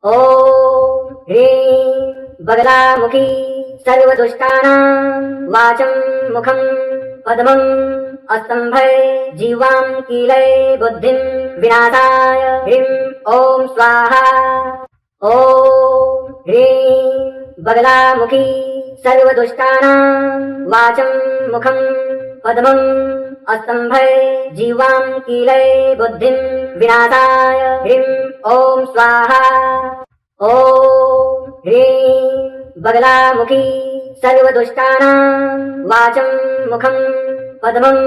ॐ ह्रीं बगलामुखी सर्वदुष्टानां वाचं मुखं पद्मं अस्तंभय जीवां कीलय बुद्धिं विनाशाय ह्रीं ॐ स्वाहा। ॐ ह्रीं बगलामुखी सर्वदुष्टानां वाचं मुखं पद्मं अस्तंभय जीवां कीलय बुद्धिं विनाशाय ह्रीं ॐ स्वाहा। ॐ ह्रीं बगलामुखी सर्वदुष्टानां वाचं मुखं पद्मं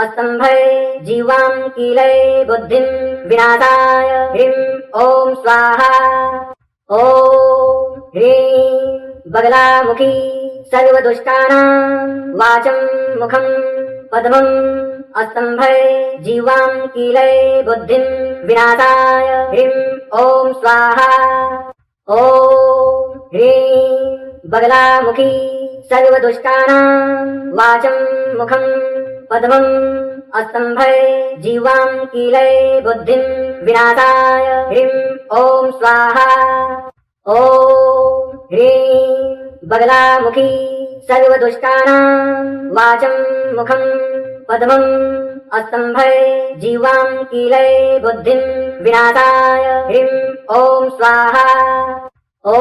अस्तंभय जीवां कीलय बुद्धिं विनाशाय ह्रीं ॐ स्वाहा। ॐ ह्रीं बगलामुखी सर्वदुष्टानां वाचं मुखं पद्मं अस्तंभय जीवां कीलय बुद्धिं विनाशाय ह्रीं ॐ स्वाहा। ॐ ह्रीं बगलामुखी सर्वदुष्टानां वाचं मुखं पद्मं अस्तंभय जीवां कीलय बुद्धिं विनाशाय ह्रीं ॐ स्वाहा। ॐ ह्रीं बगलामुखी सर्वदुष्टानां वाचं मुखं पद्मं अस्तंभय जीवां कीलय बुद्धिं विनाशाय ह्रीं ॐ स्वाहा। ॐ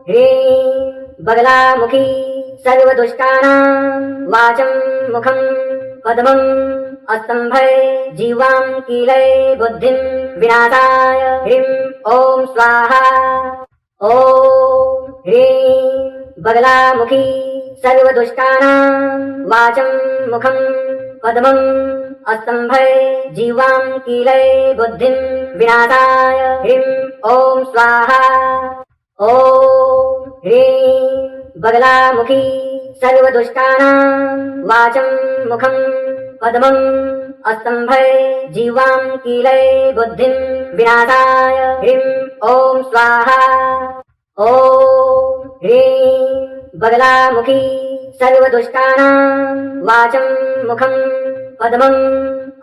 ह्रीं बगलामुखी सर्वदुष्टानां वाचं मुखं पद्मं अस्तंभय जीवां कीलय बुद्धिं विनाशाय ह्रीं ॐ स्वाहा। ॐ ह्रीं बगलामुखी सर्वदुष्टानां वाचं मुखं पद्मं अस्तंभय जीवां कीलय बुद्धिं विनाशाय ह्रीं ॐ स्वाहा। ॐ ह्रीं बगलामुखी सर्वदुष्टानां वाचं मुखं पद्मं अस्तंभय जीवां कीलय बुद्धिं विनाशाय ह्रीं ॐ स्वाहा। ॐ ह्रीं बगलामुखी सर्वदुष्टानां वाचं मुखं पद्मं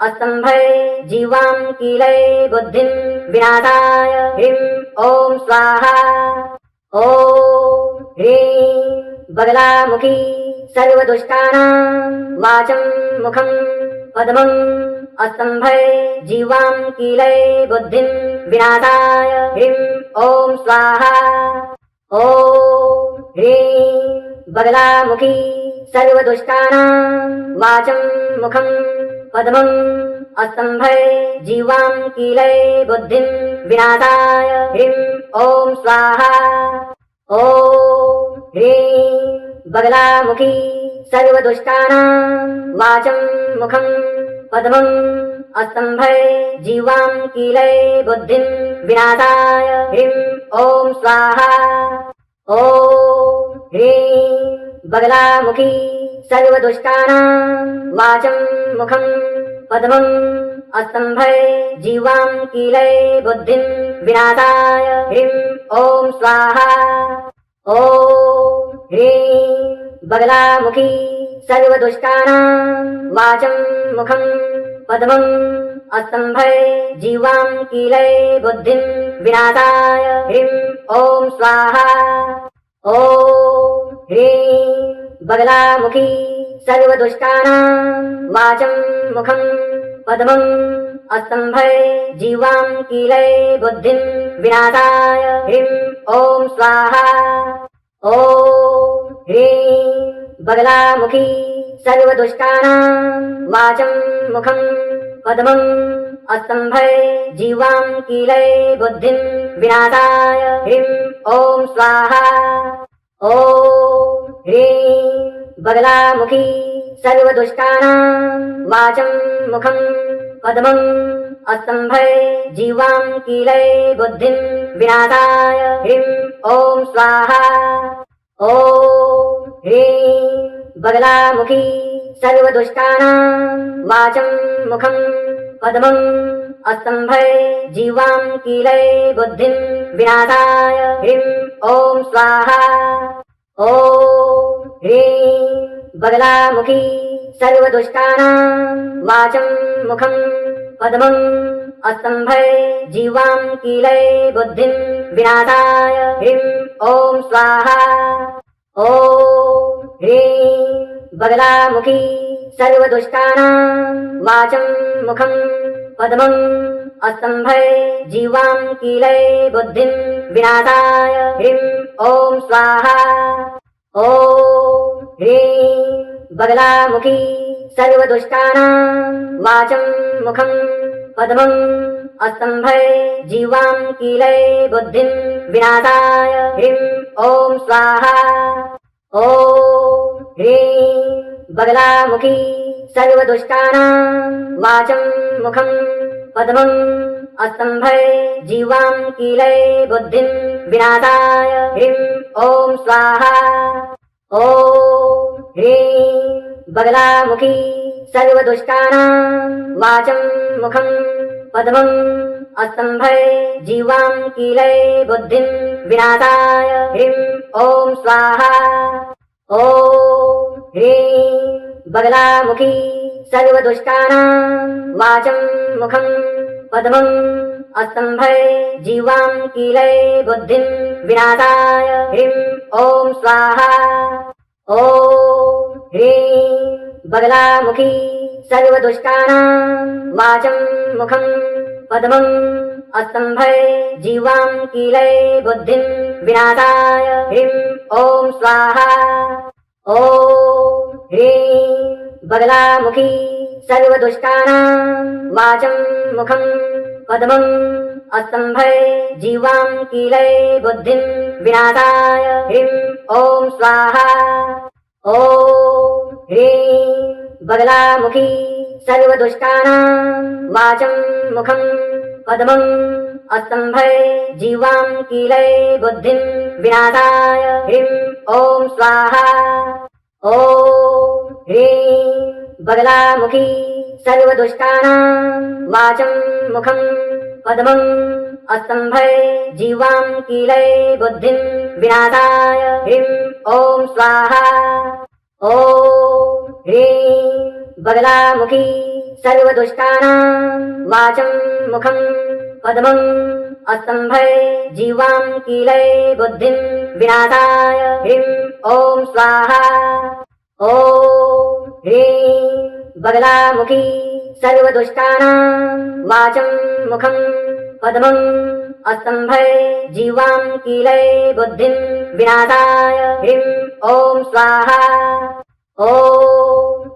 अस्तंभय जीवां कीलय बुद्धिं विनाशाय ह्रीं ॐ स्वाहा। ॐ ह्रीं बगलामुखी सर्वदुष्टानां वाचं मुखं पद्मं अस्तंभय जीवां कीलय बुद्धिं विनाशाय ह्रीं ॐ स्वाहा। ॐ ह्रीं बगलामुखी सर्वदुष्टानां वाचं मुखं पद्मं अस्तंभय जीवां कीलय बुद्धिं विनाशाय ह्रीं ॐ स्वाहा। ॐ ह्रीं बगलामुखी सर्वदुष्टानां वाचं मुखं पद्मं अस्तंभय जीवां कीलय बुद्धिं विनाशाय ह्रीं ॐ स्वाहा। ॐ ह्रीं बगलामुखी सर्वदुष्टानां वाचं मुखं पद्मं अस्तंभय जीवां कीलय बुद्धिं विनाशाय ह्रीं ॐ स्वाहा। ॐ ह्रीं बगलामुखी सर्वदुष्टानां वाचं मुखं पद्मं अस्तंभय जीवां कीलय बुद्धिं विनाशाय ह्रीं ॐ स्वाहा। ॐ ह्रीं बगलामुखी सर्वदुष्टानां वाचं मुखं पद्मं अस्तंभय जीवां कीलय बुद्धिं विनाशाय ह्रीं ॐ स्वाहा। ॐ ह्रीं बगलामुखी सर्वदुष्टानां वाचं मुखं पद्मं अस्तंभय जीवां कीलय बुद्धिं विनाशाय ह्रीं ॐ स्वाहा। ॐ ह्रीं बगलामुखी सर्वदुष्टानां वाचं मुखं पद्मं अस्तंभय जीवां कीलय बुद्धिं विनाशाय ह्रीं ॐ स्वाहा। ॐ ह्रीं बगलामुखी सर्वदुष्टानां वाचं मुखं पद्मं अस्तंभय जीवां कीलय बुद्धिं विनाशाय ह्रीं ॐ स्वाहा। ॐ ह्रीं बगलामुखी सर्वदुष्टानां वाचं मुखं पद्मं अस्तंभय जीवां कीलय बुद्धिं विनाशाय ह्रीं ॐ स्वाहा। ॐ ह्रीं बगलामुखी सर्वदुष्टानां वाचं मुखं पद्मं स्तम्भे जीवां कीले बुद्धिं विनाशाय ह्रीं ॐ स्वाहा। ॐ ह्रीं बगलामुखी सर्वदुष्टानां वाचं मुखं पद्मं स्तम्भे जीवां कीले बुद्धिं विनाशाय ह्रीं ॐ स्वाहा। ॐ ह्रीं बगलामुखी सर्वदुष्टानां वाचं मुखं पद्मं स्तम्भे जीवां कीले बुद्धिं विनाशाय ह्रीं ॐ स्वाहा। ॐ ह्रीं बगलामुखी सर्वदुष्टानां वाचं मुखं पद्मं स्तम्भे जीवां कीले बुद्धिं विनाशाय ह्रीं ॐ स्वाहा। ॐ ह्रीं बगलामुखी सर्वदुष्टानां वाचं मुखं पद्मं स्तम्भे जीवां कीले बुद्धिं विनाशाय ह्रीं ॐ स्वाहा। ॐ ह्रीं बगलामुखी सर्वदुष्टानां वाचं मुखं पद्मं स्तम्भे जीवां कीले बुद्धिं विनाशाय ह्रीं ॐ स्वाहा। ॐ ह्रीं बगलामुखी सर्वदुष्टानां वाचं मुखं पद्मं स्तम्भे जीवां कीले बुद्धिं विनाशाय ह्रीं ॐ स्वाहा। ॐ ह्रीं बगलामुखी सर्वदुष्टानां वाचं मुखं पद्मं स्तम्भे जीवां कीले बुद्धिं विनाशाय ह्रीं ॐ स्वाहा। ॐ ह्रीं बगलामुखी सर्वदुष्टानां वाचं मुखं पद्मं स्तम्भे जीवां कीले बुद्धिं विनाशाय ह्रीं ॐ स्वाहा। ॐ ह्रीं बगलामुखी सर्वदुष्टानां वाचं मुखं पद्मं स्तम्भे जीवां कीले बुद्धिं विनाशाय ह्रीं ॐ स्वाहा। ॐ ह्रीं बगलामुखी सर्वदुष्टानां वाचं मुखं पद्मं स्तम्भे जीवां कीले बुद्धिं विनाशाय ह्रीं ॐ स्वाहा। ॐ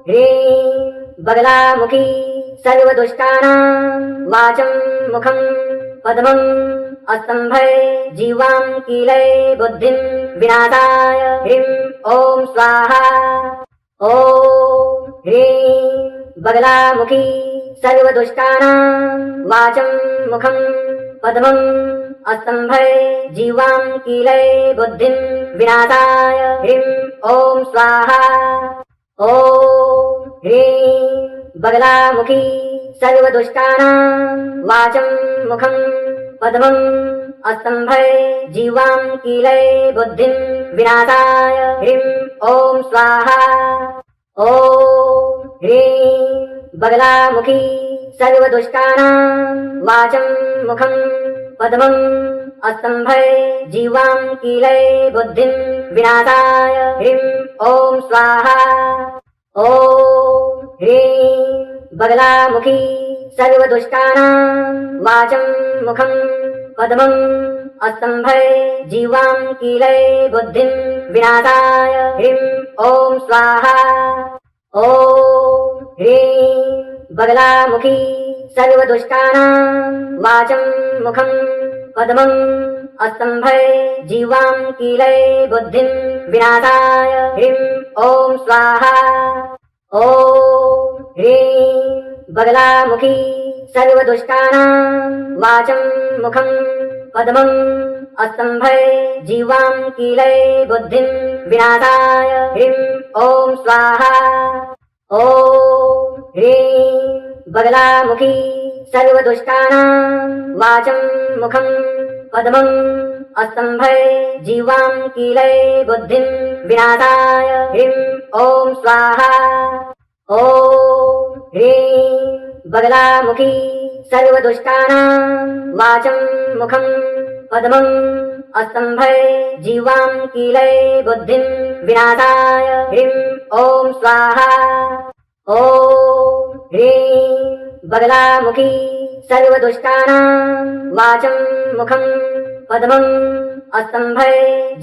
ह्रीं बगलामुखी सर्वदुष्टानां वाचं मुखं पद्मं स्तम्भे जीवां कीले बुद्धिं विनाशाय ह्रीं ॐ स्वाहा। ॐ ह्रीं बगलामुखी सर्वदुष्टानां वाचं मुखं पद्मं स्तम्भे जीवां कीले बुद्धिं विनाशाय ह्रीं ॐ स्वाहा। ॐ ह्रीं बगलामुखी सर्वदुष्टानां वाचं मुखं पद्मं स्तम्भे जीवां कीले बुद्धिं विनाशाय ह्रीं ॐ स्वाहा। ॐ ह्रीं बगलामुखी सर्वदुष्टानां वाचं मुखं पद्मं स्तम्भे जीवां कीले बुद्धिं विनाशाय ह्रीं ॐ स्वाहा। ॐ ह्रीं बगलामुखी सर्वदुष्टानां वाचं मुखं पद्मं स्तम्भे जीवां कीले बुद्धिं विनाशाय ह्रीं ॐ स्वाहा। ॐ ह्रीं बगलामुखी सर्वदुष्टानां वाचं मुखं पद्मं स्तम्भे जीवां कीले बुद्धिं विनाशाय ह्रीं ॐ स्वाहा। ॐ ह्रीं बगलामुखी सर्वदुष्टानां वाचं मुखं पद्मं स्तम्भे जीवां कीले बुद्धिं विनाशाय ह्रीं ॐ स्वाहा। ॐ ह्रीं बगलामुखी सर्वदुष्टानां वाचं मुखं पद्मं स्तम्भे जीवां कीले बुद्धिं विनाशाय ह्रीं ॐ स्वाहा। ॐ ह्रीं बगलामुखी सर्वदुष्टानां वाचं मुखं पद्मम् अस्तम्भे जीवां कीलये बुद्धिं विनाशाय ह्रीं ॐ स्वाहा। ॐ ह्रीं बगलामुखी सर्वदुष्टानां वाचं मुखं पद्मम् अस्तम्भे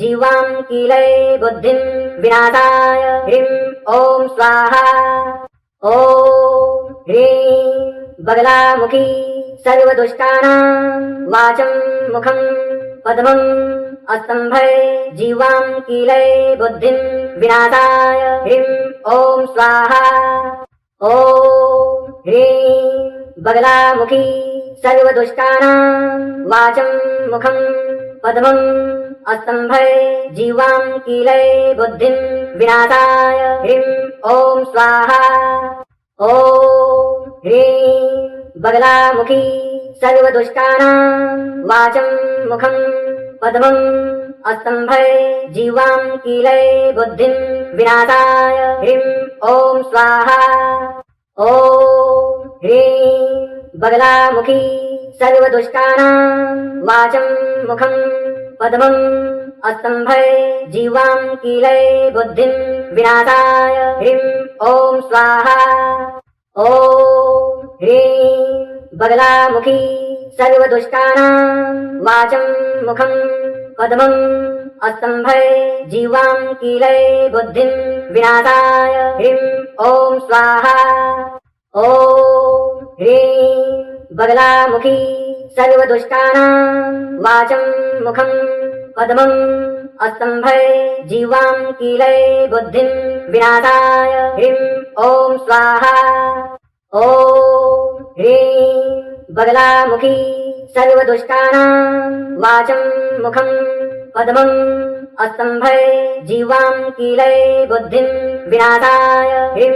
जीवां कीलये बुद्धिं विनाशाय ह्रीं ॐ स्वाहा। ॐ ह्रीं बगलामुखी सर्वदुष्टानां वाचं मुखं पद्मम् अस्तम्भे जीवां कीलये बुद्धिं विनाशाय ह्रीं ॐ स्वाहा। ॐ ह्रीं बगलामुखी सर्वदुष्टानां वाचं मुखं पद्मम् अस्तम्भे जीवां कीलये बुद्धिं विनाशाय ह्रीं ॐ स्वाहा। ॐ ह्रीं बगलामुखी सर्वदुष्टानां वाचं मुखं पद्मम् अस्तम्भे जीवां कीलये बुद्धिं विनाशाय ह्रीं ॐ स्वाहा। ॐ ह्रीं बगलामुखी सर्वदुष्टानां वाचं मुखं पद्मम् अस्तम्भे जीवां कीलये बुद्धिं विनाशाय ह्रीं ॐ स्वाहा। ॐ ह्रीं बगलामुखी सर्वदुष्टानां वाचं मुखं पद्मम् अस्तम्भे जीवां कीलये बुद्धिं विनाशाय ह्रीं ॐ स्वाहा। ॐ ह्रीं बगलामुखी सर्वदुष्टानां वाचं मुखं पद्मम् अस्तम्भे जीवां कीलये बुद्धिं विनाशाय ह्रीं ॐ स्वाहा। ॐ ह्रीं बगलामुखी सर्वदुष्टानां वाचं मुखं पद्मम् अस्तम्भे जीवां कीलये बुद्धिं विनाशाय ह्रीं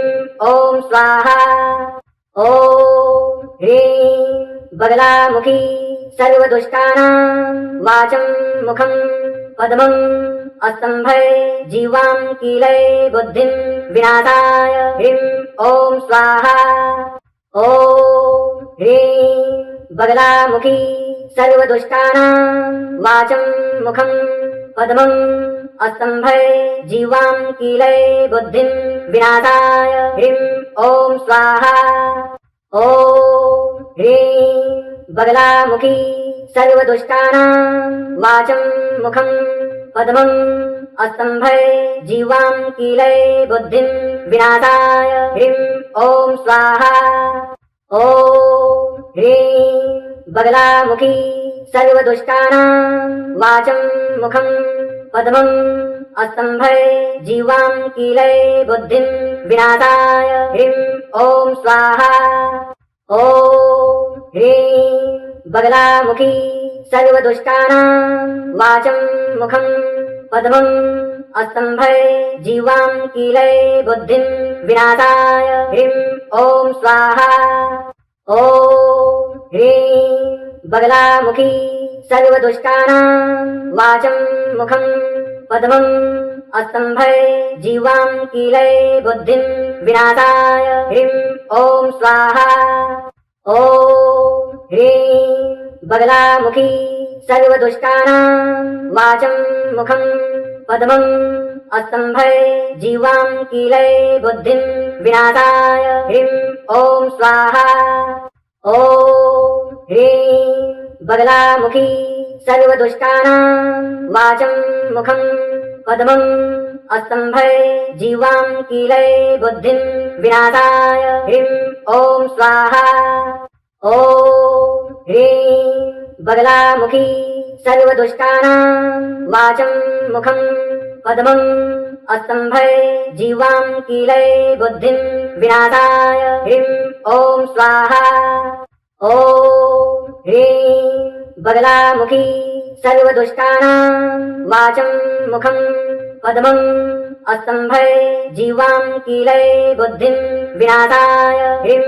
ॐ स्वाहा। ॐ ह्रीं बगलामुखी सर्वदुष्टानां वाचं मुखं पद्मम् अस्तम्भे जीवां कीलये बुद्धिं विनाशाय ह्रीं ॐ स्वाहा। ॐ ह्रीं बगलामुखी सर्वदुष्टानां वाचं मुखं पद्मम् अस्तम्भे जीवां कीलये बुद्धिं विनाशाय ह्रीं ॐ स्वाहा। ॐ ह्रीं बगलामुखी सर्वदुष्टानां वाचं मुखं पद्मम् अस्तम्भे जीवां कीलये बुद्धिं विनाशाय ह्रीं ॐ स्वाहा। ॐ ह्रीं बगलामुखी सर्वदुष्टानां वाचं मुखं पद्मम् अस्तम्भे जीवां कीलये बुद्धिं विनाशाय ह्रीं ॐ स्वाहा। ॐ ह्रीं बगलामुखी सर्वदुष्टानां वाचं मुखं पद्मम् अस्तम्भे जीवां कीलये बुद्धिं विनाशाय ह्रीं ॐ स्वाहा। ॐ ह्रीं बगलामुखी सर्वदुष्टानां वाचं मुखं पद्मम् अस्तम्भे जीवां कीलये बुद्धिं विनाशाय ह्रीं ॐ स्वाहा। ॐ ह्रीं बगलामुखी सर्वदुष्टानां वाचं मुखं पद्मम् अस्तम्भे जीवां कीलये बुद्धिं विनाशाय ह्रीं ॐ स्वाहा। ॐ ह्रीं बगलामुखी सर्वदुष्टानां वाचं मुखं पद्मम् अस्तम्भे जीवां कीलये बुद्धिं विनाशाय ह्रीं ॐ स्वाहा। ॐ ह्रीं बगलामुखी सर्वदुष्टानां वाचं मुखं पद्मम् अस्तम्भे जीवां कीलये बुद्धिं विनाशाय ह्रीं ॐ स्वाहा। ॐ ह्रीं बगलामुखी सर्वदुष्टानां वाचं मुखं पद्मम् अस्तम्भे जीवां कीलये बुद्धिं विनाशाय ह्रीं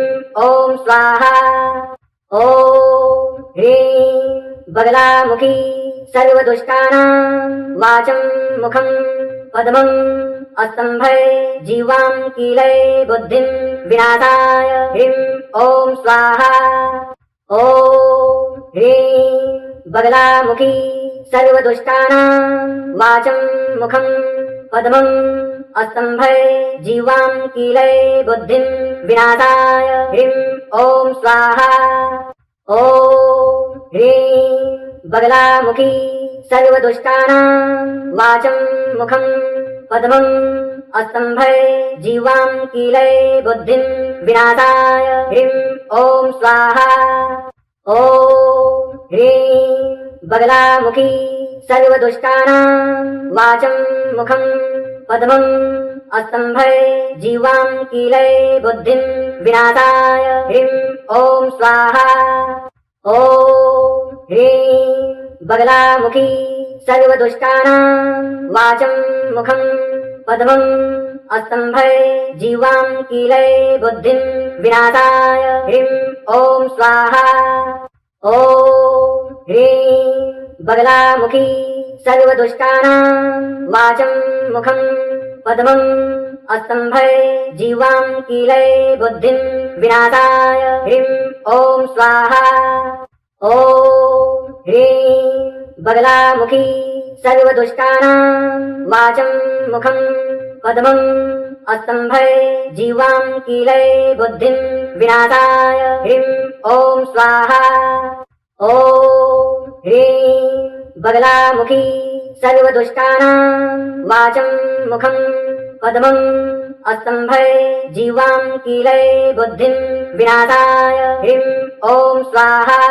ॐ स्वाहा। ॐ ह्रीं बगलामुखी सर्वदुष्टानां वाचं मुखं पद्मम् अस्तम्भे जीवां कीलये बुद्धिं विनाशाय ह्रीं ॐ स्वाहा। ॐ ह्रीं बगलामुखी सर्वदुष्टानां वाचं मुखं पद्मं अस्तंभय जीवां कीलय बुद्धिं विनाशाय ह्रीं ॐ स्वाहा। ॐ ह्रीं बगलामुखी सर्वदुष्टानां वाचं मुखं पद्मं अस्तंभय जीवां कीलय बुद्धिं विनाशाय ह्रीं ॐ स्वाहा। ॐ ह्रीं बगलामुखी सर्वदुष्टानां वाचं मुखं पद्मं अस्तंभय जीवां कीलय बुद्धिं विनाशाय ह्रीं ॐ स्वाहा। ॐ ह्रीं बगलामुखी सर्वदुष्टानां वाचं मुखं पद्मं अस्तंभय जीवां कीलय बुद्धिं विनाशाय ह्रीं ॐ स्वाहा। ॐ ह्रीं बगलामुखी सर्वदुष्टानां वाचं मुखं पद्मं अस्तंभय जीवां कीलय बुद्धिं विनाशाय ह्रीं ॐ स्वाहा। ॐ ह्रीं बगलामुखी सर्वदुष्टानां वाचं मुखं पद्मं अस्तंभय जीवां कीलय बुद्धिं विनाशाय ह्रीं ॐ स्वाहा। ॐ ह्रीं बगलामुखी सर्वदुष्टानां वाचं मुखं पद्मं अस्तंभय जीवां कीलय बुद्धिं विनाशाय ह्रीं ॐ स्वाहा।